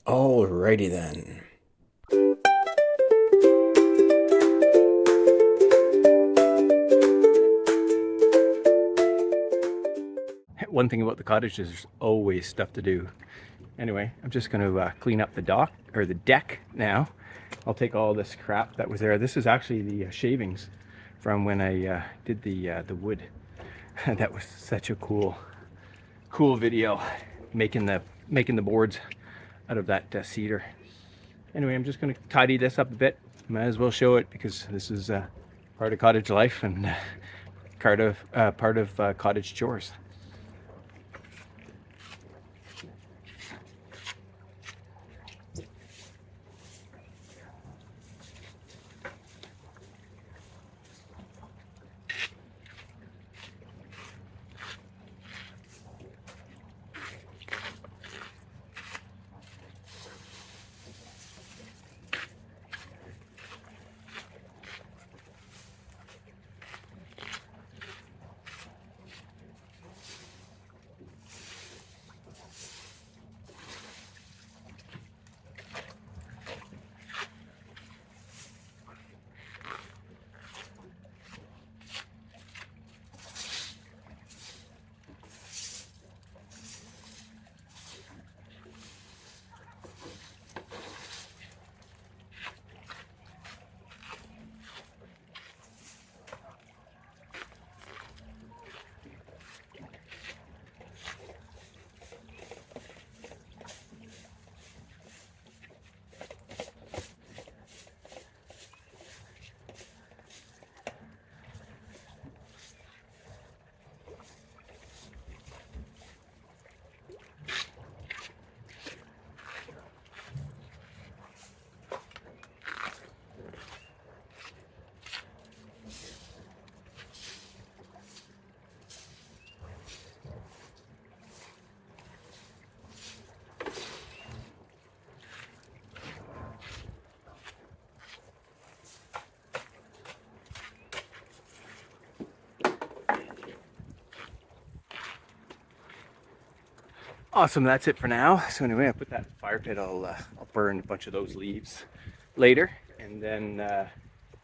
Alrighty then. One thing about the cottage is there's always stuff to do. Anyway, I'm just going to clean up the dock or the deck now. I'll take all this crap that was there. This is actually the shavings from when I did the wood. That was such a cool video, making the boards out of that cedar. Anyway, I'm just going to tidy this up a bit. Might as well show it because this is part of cottage life and part of cottage chores. Awesome, that's it for now. So anyway, I put that fire pit. I'll burn a bunch of those leaves later, and then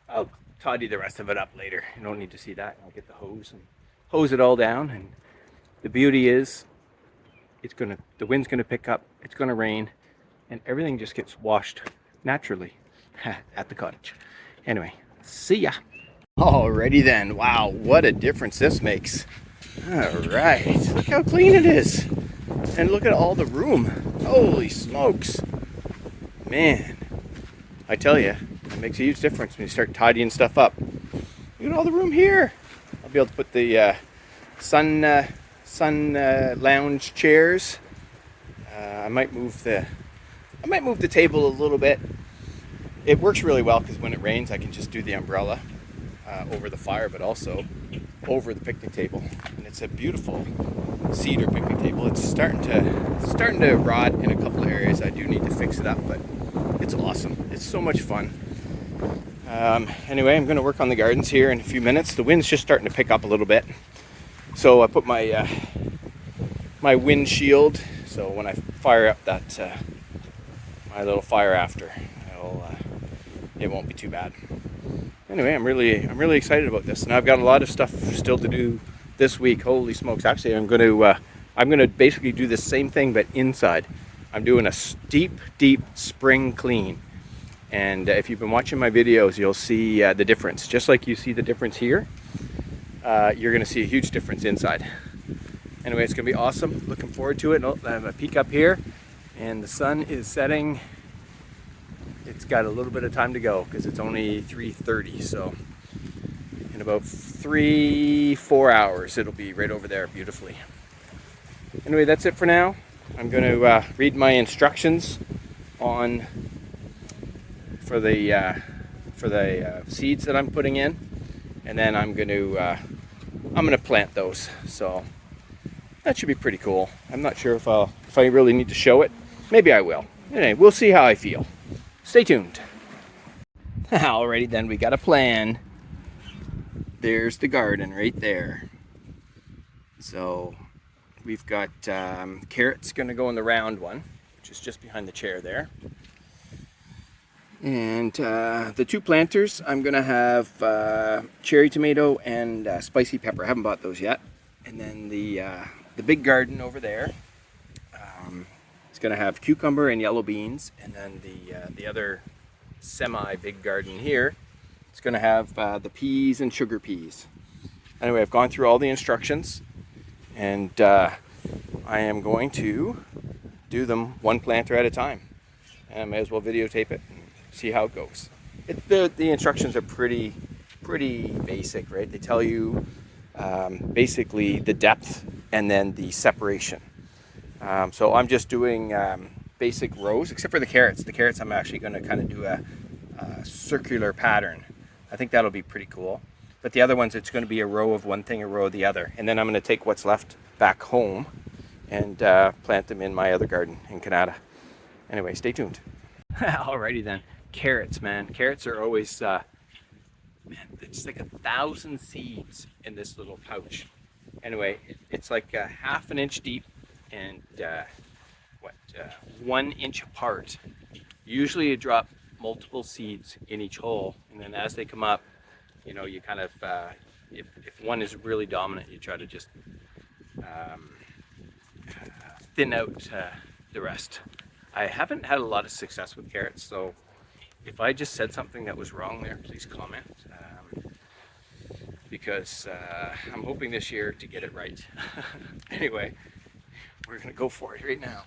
I'll tidy the rest of it up later. You don't need to see that. I'll get the hose and hose it all down. And the beauty is, the wind's gonna pick up. It's gonna rain, and everything just gets washed naturally at the cottage. Anyway, see ya. Alrighty then. Wow, what a difference this makes. All right, look how clean it is. And look at all the room. Holy smokes. Man, I tell you, it makes a huge difference when you start tidying stuff up. Look at all the room here. I'll be able to put the sun lounge chairs. I might move the table a little bit. It works really well because when it rains, I can just do the umbrella over the fire, but also over the picnic table. And it's a beautiful cedar picnic table. It's starting to rot in a couple of areas. I do need to fix it up, but it's awesome. It's so much fun. Anyway, I'm going to work on the gardens here in a few minutes. The wind's just starting to pick up a little bit, so I put my my wind shield. So when I fire up that my little fire after, it won't be too bad. Anyway, I'm really excited about this. Now I've got a lot of stuff still to do this week. Holy smokes! Actually, I'm going to basically do the same thing but inside. I'm doing a deep spring clean, and if you've been watching my videos, you'll see the difference. Just like you see the difference here, you're going to see a huge difference inside. Anyway, it's going to be awesome. Looking forward to it. I have a peek up here, and the sun is setting. It's got a little bit of time to go because it's only 3:30, so in about 3-4 hours it'll be right over there beautifully. Anyway, that's it for now. I'm going to read my instructions on for the seeds that I'm putting in, and then I'm going to plant those. So that should be pretty cool. I'm not sure if I really need to show it. Maybe I will. Anyway, we'll see how I feel. Stay tuned. Alrighty then, we got a plan. There's the garden right there. So we've got carrots going to go in the round one, which is just behind the chair there. And the two planters, I'm going to have cherry tomato and spicy pepper. I haven't bought those yet. And then the big garden over there, it's going to have cucumber and yellow beans. And then the other semi-big garden here, it's going to have the peas and sugar peas. Anyway, I've gone through all the instructions, and I am going to do them one planter at a time. And I may as well videotape it and see how it goes. The instructions are pretty basic, right? They tell you basically the depth and then the separation. So I'm just doing basic rows, except for the carrots. The carrots I'm actually going to kind of do a circular pattern. I think that'll be pretty cool. But the other ones, it's going to be a row of one thing, a row of the other. And then I'm going to take what's left back home and plant them in my other garden in Canada. Anyway, stay tuned. Alrighty then. Carrots, man. Carrots are always, man, it's like 1,000 seeds in this little pouch. Anyway, it's like half an inch deep and 1 inch apart. Usually you drop multiple seeds in each hole, and then as they come up, you know, you kind of, if one is really dominant, you try to just thin out the rest. I haven't had a lot of success with carrots, so if I just said something that was wrong there, please comment, because I'm hoping this year to get it right. Anyway, we're gonna go for it right now.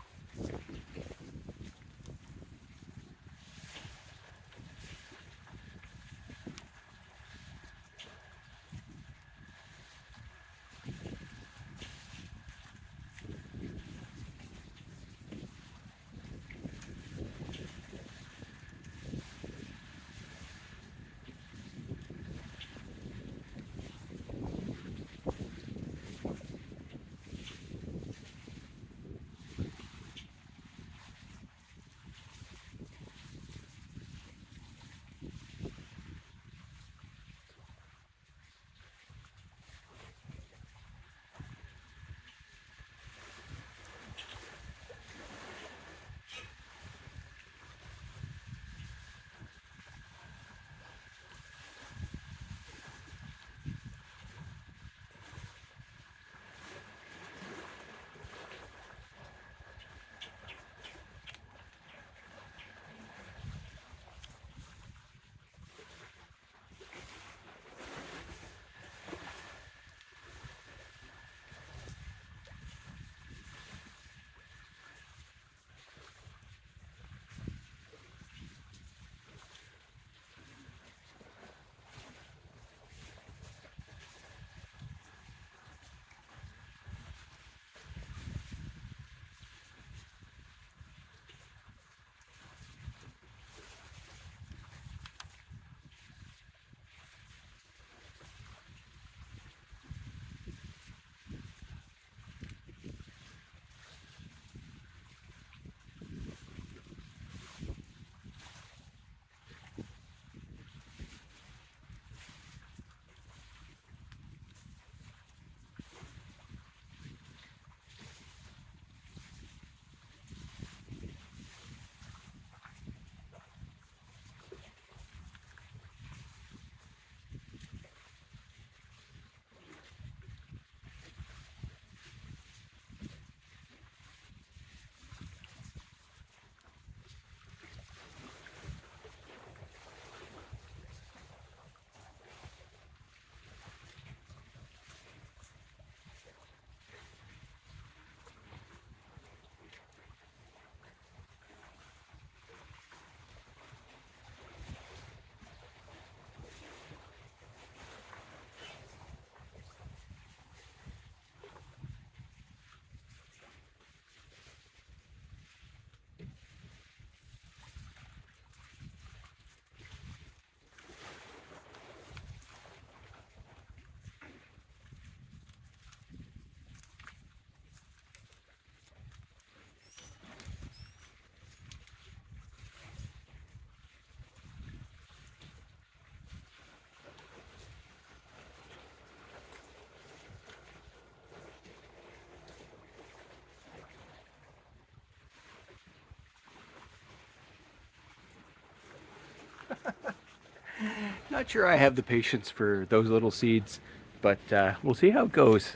Not sure I have the patience for those little seeds, but we'll see how it goes.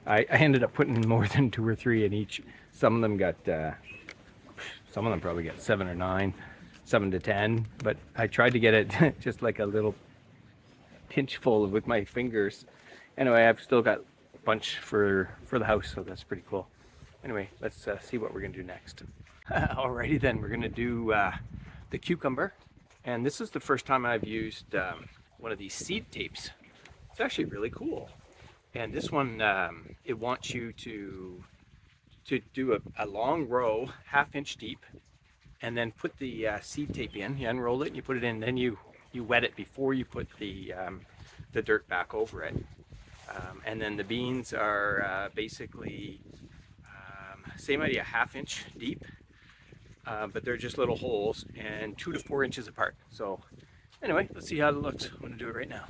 I ended up putting more than 2 or 3 in each. Some of them got, some of them probably got 7 or 9, 7 to 10. But I tried to get it just like a little pinch full with my fingers. Anyway, I've still got a bunch for the house, so that's pretty cool. Anyway, let's see what we're gonna do next. Alrighty then, we're gonna do the cucumber, and this is the first time I've used one of these seed tapes. It's actually really cool. And this one, it wants you to do a long row, 1/2 inch deep, and then put the seed tape in. You unroll it, and you put it in, then you wet it before you put the dirt back over it. And then the beans are basically same idea, 1/2 inch deep, but they're just little holes and 2 to 4 inches apart. So anyway, let's see how it looks. I'm gonna do it right now.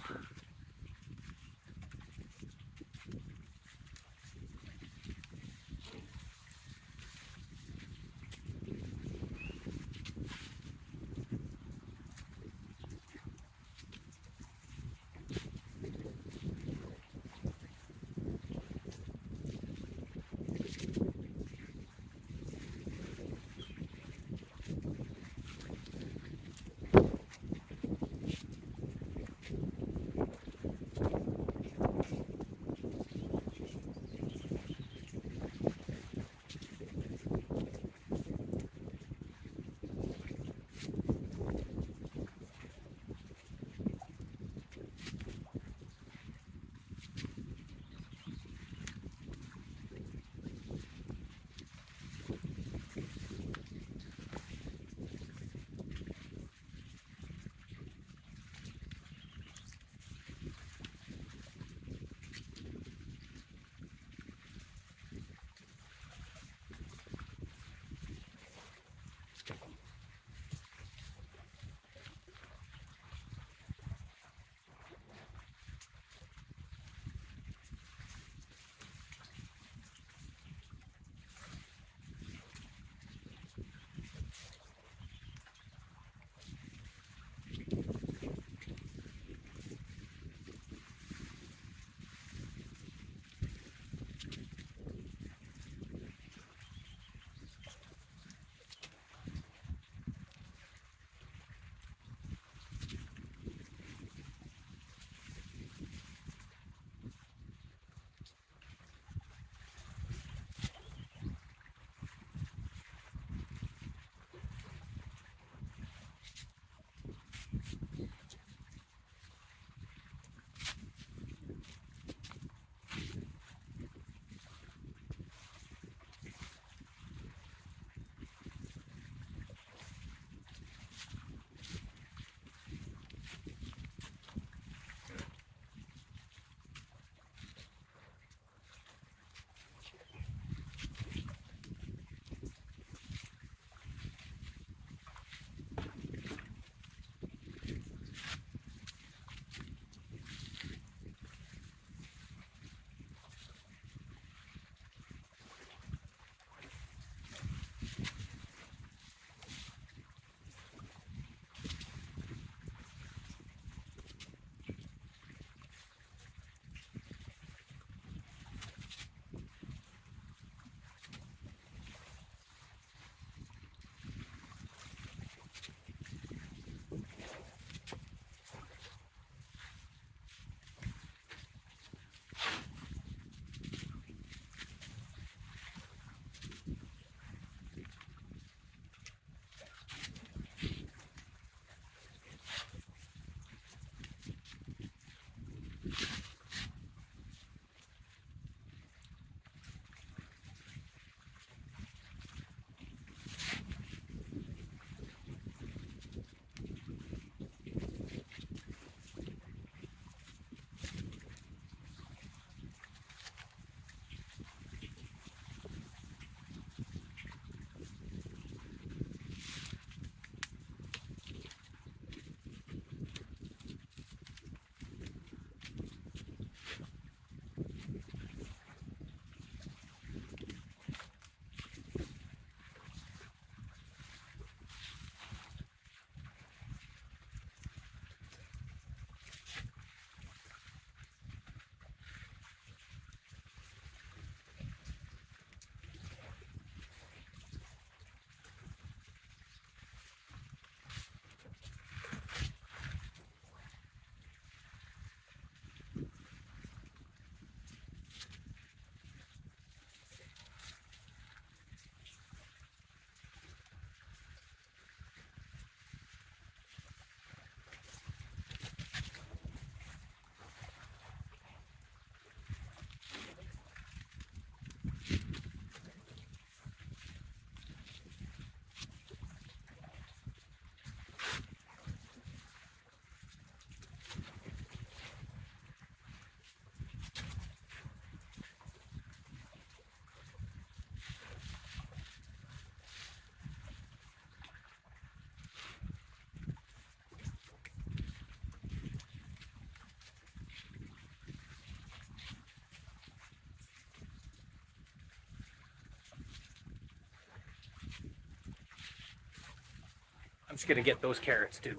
just gonna get those carrots too.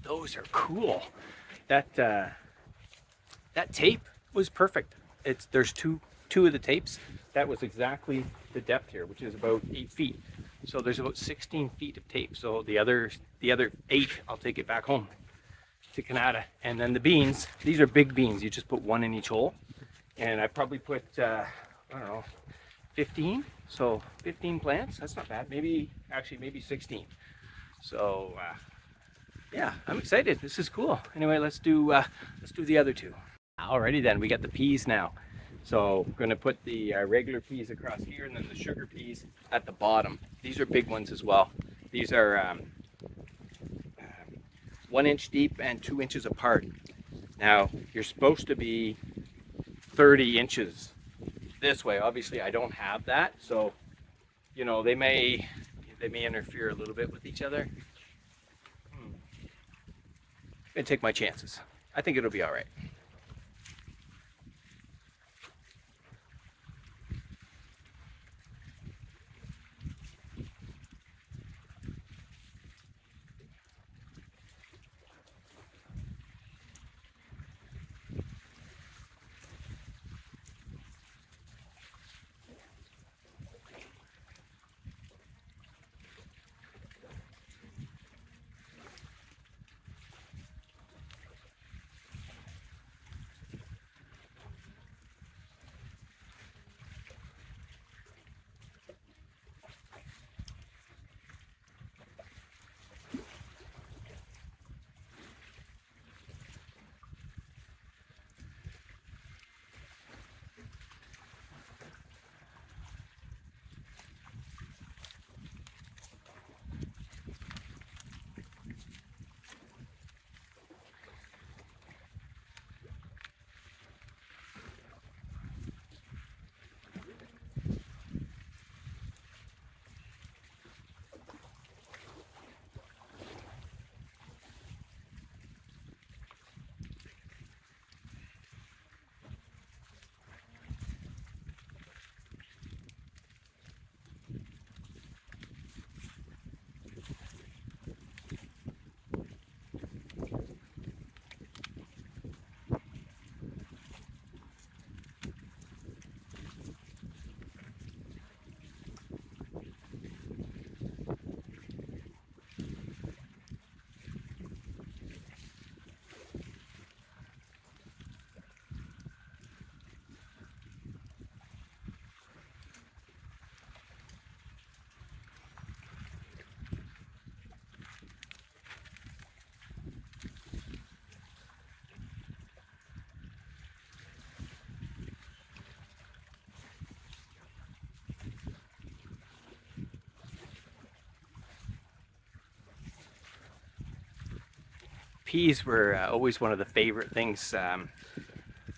Those are cool. That that tape was perfect. There's two of the tapes. That was exactly the depth here, which is about 8 feet. So there's about 16 feet of tape. So the other 8, I'll take it back home to Canada. And then the beans, these are big beans. You just put one in each hole. And I probably put I don't know, 15. So 15 plants. That's not bad. Maybe 16. So yeah, I'm excited. This is cool. Anyway, let's do the other 2. Alrighty then, we got the peas now. So I'm gonna put the regular peas across here, and then the sugar peas at the bottom. These are big ones as well. These are 1 inch deep and 2 inches apart. Now you're supposed to be 30 inches this way. Obviously, I don't have that, so you know they may interfere a little bit with each other. I'm gonna take my chances. I think it'll be all right. Peas were always one of the favorite things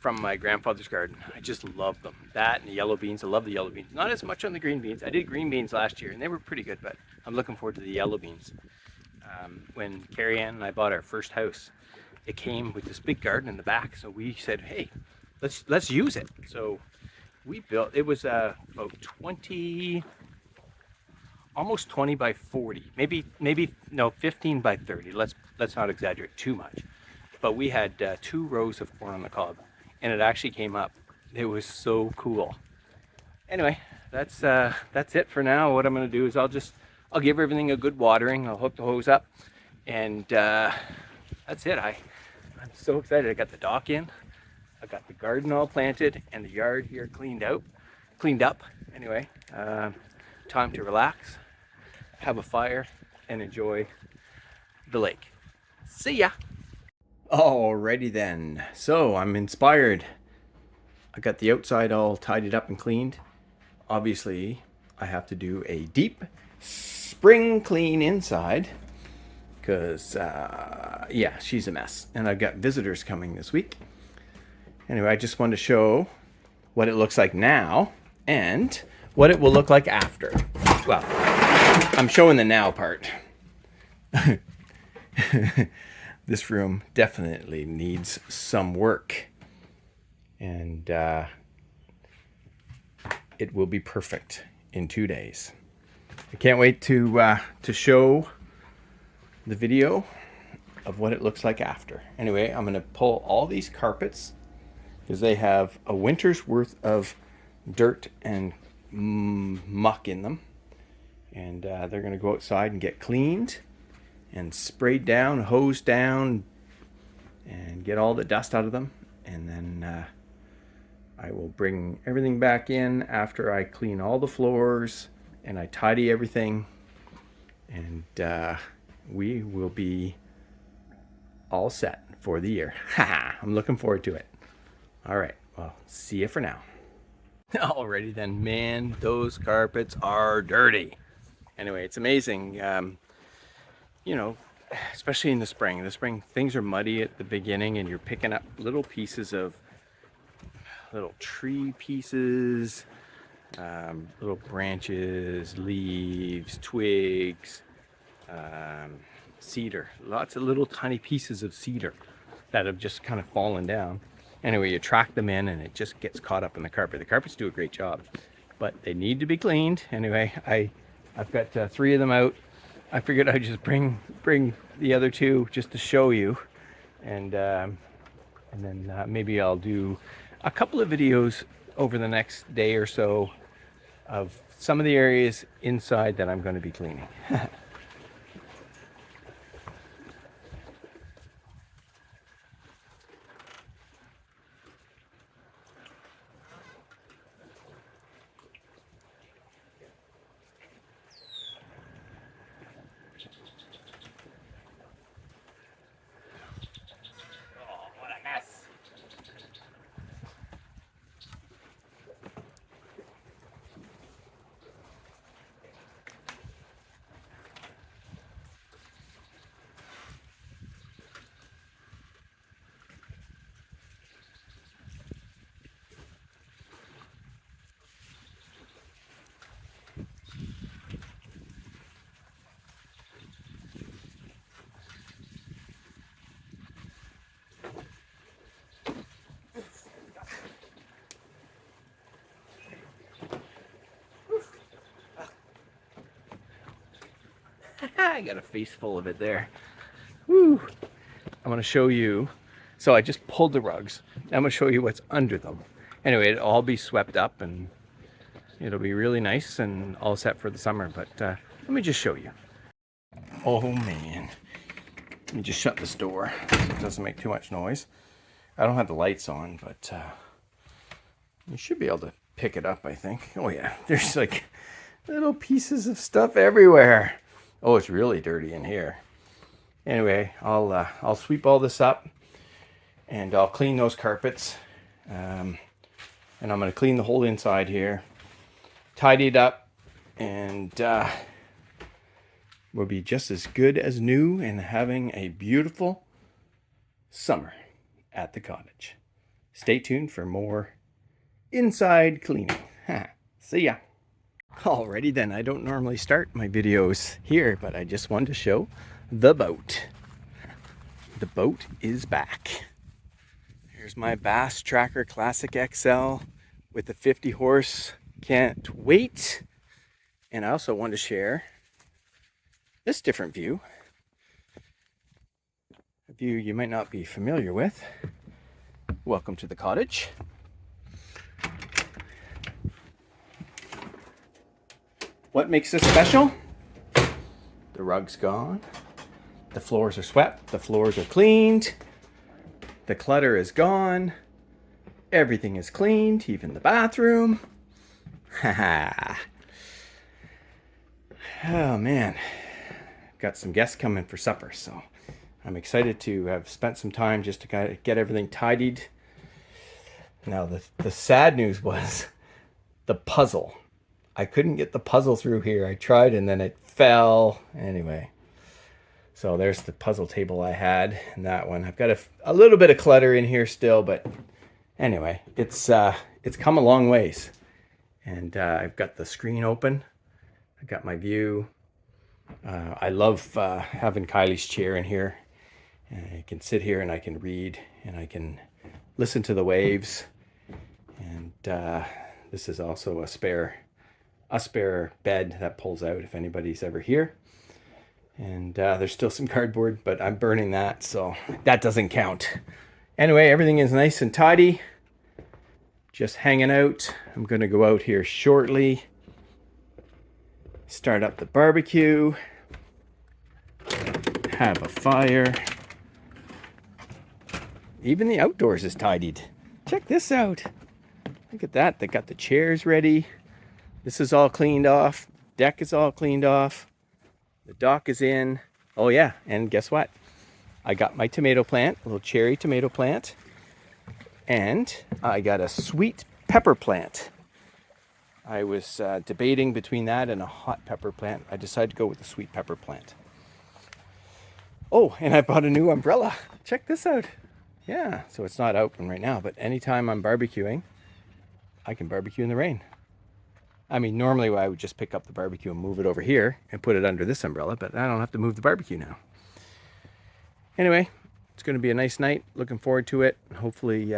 from my grandfather's garden. I just love them. That and the yellow beans. I love the yellow beans. Not as much on the green beans. I did green beans last year and they were pretty good, but I'm looking forward to the yellow beans. When Carrie Ann and I bought our first house, it came with this big garden in the back. So we said, hey, let's use it. So we built, it was about 20, almost 20 by 40, maybe no, 15 by 30. Let's not exaggerate too much. But we had 2 rows of corn on the cob, and it actually came up. It was so cool. Anyway, that's it for now. What I'm going to do is I'll give everything a good watering. I'll hook the hose up, and that's it. I'm so excited. I got the dock in. I got the garden all planted, and the yard here cleaned up. Anyway, time to relax, have a fire, and enjoy the lake. See ya. Alrighty then. So I'm inspired. I got the outside all tidied up and cleaned. Obviously, I have to do a deep spring clean inside because, yeah, she's a mess. And I've got visitors coming this week. Anyway, I just wanted to show what it looks like now and what it will look like after. Well, I'm showing the now part. this room definitely needs some work. And it will be perfect in 2 days. I can't wait to show the video of what it looks like after. Anyway, I'm going to pull all these carpets because they have a winter's worth of dirt and muck in them. And they're going to go outside and get cleaned and sprayed down, hosed down, and get all the dust out of them. And then I will bring everything back in after I clean all the floors and I tidy everything. And we will be all set for the year. I'm looking forward to it. All right, well, see you for now. Alrighty then, man, those carpets are dirty. Anyway, it's amazing, you know, especially in the spring. In the spring, things are muddy at the beginning and you're picking up little pieces of, little tree pieces, little branches, leaves, twigs, cedar, lots of little tiny pieces of cedar that have just kind of fallen down. Anyway, you track them in and it just gets caught up in the carpet. The carpets do a great job, but they need to be cleaned. Anyway, I've got 3 of them out. I figured I'd just bring the other 2 just to show you, and then maybe I'll do a couple of videos over the next day or so of some of the areas inside that I'm going to be cleaning. I got a face full of it there. Woo! I'm going to show you. So I just pulled the rugs. Now I'm going to show you what's under them. Anyway, it'll all be swept up and it'll be really nice and all set for the summer. But let me just show you. Oh man. Let me just shut this door so it doesn't make too much noise. I don't have the lights on, but you should be able to pick it up, I think. Oh yeah, there's like little pieces of stuff everywhere. Oh, it's really dirty in here. Anyway, I'll sweep all this up and I'll clean those carpets. And I'm going to clean the whole inside here, tidy it up, and we'll be just as good as new and having a beautiful summer at the cottage. Stay tuned for more inside cleaning. See ya. Alrighty then, I don't normally start my videos here, but I just wanted to show the boat. The boat is back. Here's my Bass Tracker Classic XL with the 50 horse. Can't wait. And I also want to share this different view. A view you might not be familiar with. Welcome to the cottage. What makes this special? The rug's gone. The floors are swept. The floors are cleaned. The clutter is gone. Everything is cleaned, even the bathroom. Haha. Oh man. Got some guests coming for supper, so I'm excited to have spent some time just to get everything tidied. Now the sad news was the puzzle. I couldn't get the puzzle through here. I tried and then it fell. Anyway, so there's the puzzle table I had and that one. I've got a little bit of clutter in here still, but anyway, it's come a long ways. And I've got the screen open. I've got my view. I love having Kylie's chair in here. I can sit here and I can read and I can listen to the waves. And this is also a spare bed that pulls out if anybody's ever here. And there's still some cardboard, but I'm burning that, so that doesn't count. Anyway, everything is nice and tidy. Just hanging out. I'm going to go out here shortly. Start up the barbecue. Have a fire. Even the outdoors is tidied. Check this out. Look at that. They got the chairs ready. This is all cleaned off. Deck is all cleaned off. The dock is in. Oh yeah, and guess what? I got my tomato plant, a little cherry tomato plant. And I got a sweet pepper plant. I was debating between that and a hot pepper plant. I decided to go with the sweet pepper plant. Oh, and I bought a new umbrella. Check this out. Yeah, so it's not open right now, but anytime I'm barbecuing, I can barbecue in the rain. I mean, normally I would just pick up the barbecue and move it over here and put it under this umbrella, but I don't have to move the barbecue now. Anyway, it's going to be a nice night. Looking forward to it. Hopefully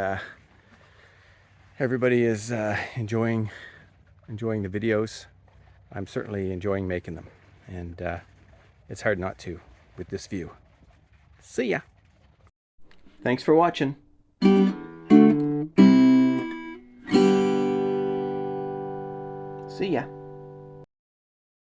everybody is enjoying the videos. I'm certainly enjoying making them, and it's hard not to with this view. See ya. Thanks for watching. See ya.